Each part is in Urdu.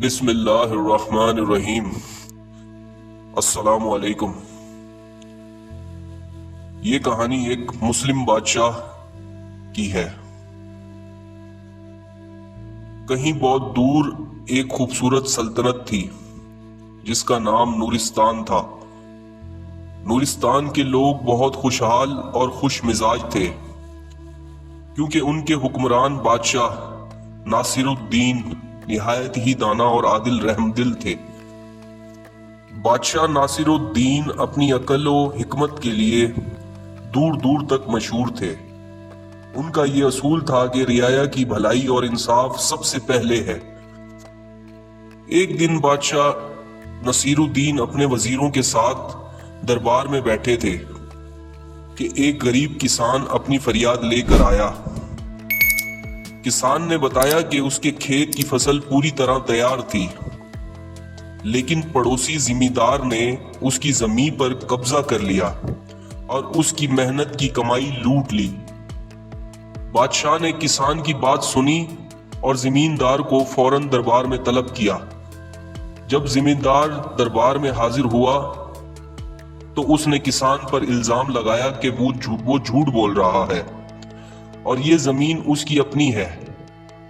بسم اللہ الرحمن الرحیم۔ السلام علیکم۔ یہ کہانی ایک مسلم بادشاہ کی ہے۔ کہیں بہت دور ایک خوبصورت سلطنت تھی جس کا نام نورستان تھا۔ نورستان کے لوگ بہت خوشحال اور خوش مزاج تھے کیونکہ ان کے حکمران بادشاہ ناصر الدین نہایت ہی دانا اور عادل رحم دل تھے۔ بادشاہ ناصر الدین اپنی عقل و حکمت کے لیے دور دور تک مشہور تھے۔ ان کا یہ اصول تھا کہ رعایا کی بھلائی اور انصاف سب سے پہلے ہے۔ ایک دن بادشاہ ناصر الدین اپنے وزیروں کے ساتھ دربار میں بیٹھے تھے کہ ایک غریب کسان اپنی فریاد لے کر آیا۔ کسان نے بتایا کہ اس کے کھیت کی فصل پوری طرح تیار تھی، لیکن پڑوسی زمیندار نے اس کی زمین پر قبضہ کر لیا اور اس کی محنت کی کمائی لوٹ لی۔ بادشاہ نے کسان کی بات سنی اور زمیندار کو فوراً دربار میں طلب کیا۔ جب زمیندار دربار میں حاضر ہوا تو اس نے کسان پر الزام لگایا کہ وہ جھوٹ بول رہا ہے اور یہ زمین اس کی اپنی ہے۔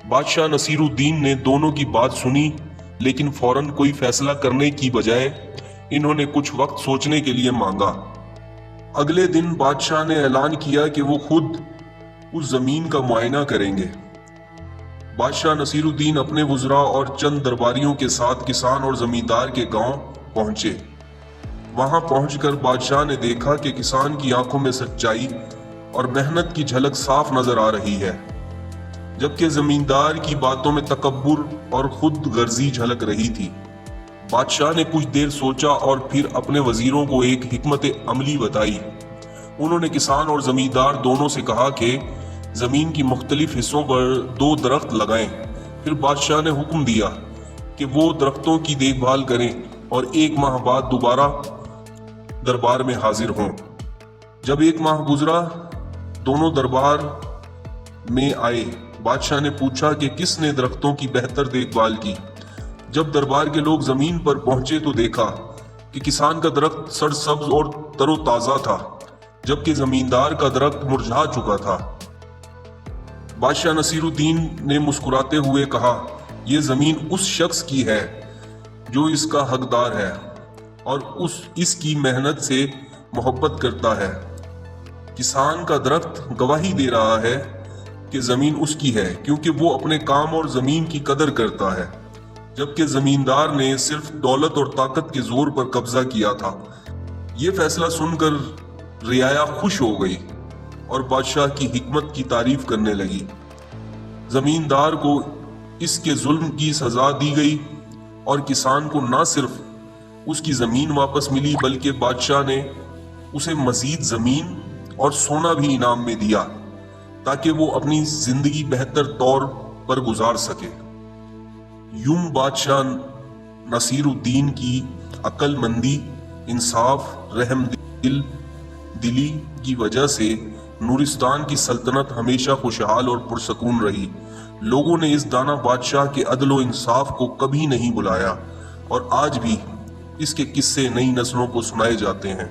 بادشاہ ناصر الدین نے دونوں کی بات سنی، لیکن فوراً کوئی فیصلہ کرنے کی بجائے انہوں نے کچھ وقت سوچنے کے لیے مانگا۔ اگلے دن بادشاہ نے اعلان کیا کہ وہ خود اس زمین کا معائنہ کریں گے۔ بادشاہ ناصر الدین اپنے وزراء اور چند درباریوں کے ساتھ کسان اور زمیندار کے گاؤں پہنچے۔ وہاں پہنچ کر بادشاہ نے دیکھا کہ کسان کی آنکھوں میں سچائی اور محنت کی جھلک صاف نظر آ رہی ہے، جبکہ زمیندار کی باتوں میں تکبر اور خود غرضی جھلک رہی تھی۔ بادشاہ نے کچھ دیر سوچا اور پھر اپنے وزیروں کو ایک حکمت عملی بتائی۔ انہوں نے کسان اور زمیندار دونوں سے کہا کہ زمین کی مختلف حصوں پر 2 درخت لگائیں۔ پھر بادشاہ نے حکم دیا کہ وہ درختوں کی دیکھ بھال کریں اور 1 ماہ بعد دوبارہ دربار میں حاضر ہوں۔ جب 1 ماہ گزرا، دونوں دربار میں آئے۔ بادشاہ نے پوچھا کہ کس نے درختوں کی بہتر دیکھ بھال کی۔ جب دربار کے لوگ زمین پر پہنچے تو دیکھا کہ کسان کا درخت سرسبز اور تر و تازہ تھا، جبکہ زمیندار کا درخت مرجھا چکا تھا۔ بادشاہ ناصر الدین نے مسکراتے ہوئے کہا، یہ زمین اس شخص کی ہے جو اس کا حقدار ہے اور اس کی محنت سے محبت کرتا ہے۔ کسان کا درخت گواہی دے رہا ہے کہ زمین اس کی ہے کیونکہ وہ اپنے کام اور زمین کی قدر کرتا ہے، جبکہ زمیندار نے صرف دولت اور طاقت کے زور پر قبضہ کیا تھا۔ یہ فیصلہ سن کر رعایا خوش ہو گئی اور بادشاہ کی حکمت کی تعریف کرنے لگی۔ زمیندار کو اس کے ظلم کی سزا دی گئی اور کسان کو نہ صرف اس کی زمین واپس ملی بلکہ بادشاہ نے اسے مزید زمین اور سونا بھی انعام میں دیا تاکہ وہ اپنی زندگی بہتر طور پر گزار سکے۔ یوں بادشاہ ناصر الدین کی عقل مندی، انصاف، رحم دلی کی وجہ سے نورستان کی سلطنت ہمیشہ خوشحال اور پرسکون رہی۔ لوگوں نے اس دانا بادشاہ کے عدل و انصاف کو کبھی نہیں بلایا اور آج بھی اس کے قصے نئی نسلوں کو سنائے جاتے ہیں۔